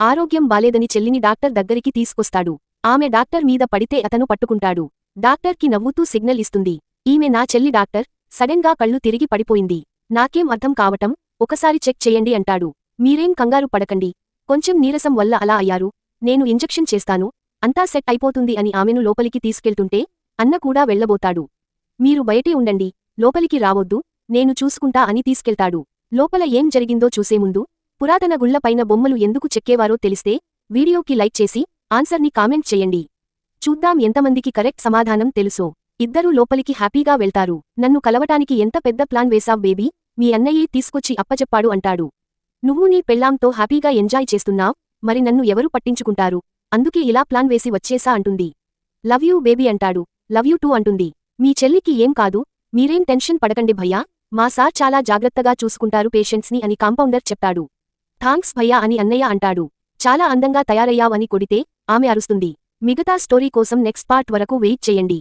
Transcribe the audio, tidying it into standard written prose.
ఆరోగ్యం బాలేదని చెల్లిని డాక్టర్ దగ్గరికి తీసుకొస్తాడు. ఆమె డాక్టర్ మీద పడితే అతను పట్టుకుంటాడు. డాక్టర్కి నవ్వుతూ సిగ్నల్ ఇస్తుంది. ఈమె నా చెల్లి డాక్టర్. సడెన్గా కళ్ళు తిరిగి పడిపోయింది. నాకేం అర్థం కావటం, ఒకసారి చెక్ చెయ్యండి అంటాడు. మీరేం కంగారు పడకండి. కొంచెం నీరసం వల్ల అలా అయ్యారు. నేను ఇంజెక్షన్ చేస్తాను, అంతా సెట్ అయిపోతుంది అని ఆమెను లోపలికి తీసుకెళ్తుంటే అన్న కూడా వెళ్లబోతాడు. మీరు బయటే ఉండండి, లోపలికి రావొద్దు, నేను చూసుకుంటా అని తీసుకెళ్తాడు. లోపల ఏం జరిగిందో చూసేముందు పురాతన గుళ్లపైన బొమ్మలు ఎందుకు చెక్కేవారో తెలిస్తే వీడియోకి లైక్ చేసి ఆన్సర్ని కామెంట్ చెయ్యండి. చూద్దాం ఎంతమందికి కరెక్ట్ సమాధానం తెలుసో. ఇద్దరూ లోపలికి హ్యాపీగా వెళ్తారు. నన్ను కలవటానికి ఎంత పెద్ద ప్లాన్ వేసావ్ బేబీ, మీ అన్నయ్యే తీసుకొచ్చి అప్పచెప్పాడు అంటాడు. నువ్వు నీ పెళ్ళాంతో హ్యాపీగా ఎంజాయ్ చేస్తున్నావ్, మరి నన్ను ఎవరు పట్టించుకుంటారు, అందుకే ఇలా ప్లాన్ వేసి వచ్చేసా అంటుంది. లవ్ యూ బేబీ అంటాడు. లవ్ యూ టూ అంటుంది. మీ చెల్లికి ఏం కాదు, మీరేం టెన్షన్ పడకండి భయ్యా, మా సార్ చాలా జాగ్రత్తగా చూసుకుంటారు పేషెంట్స్ని అని కాంపౌండర్ చెప్తాడు. థాంక్స్ భయ్యా అని అన్నయ్య అంటాడు. చాలా అందంగా తయారయ్యావ్ అని కొడితే ఆమె అరుస్తుంది. మిగతా స్టోరీ కోసం నెక్స్ట్ పార్ట్ వరకు వెయిట్ చేయండి.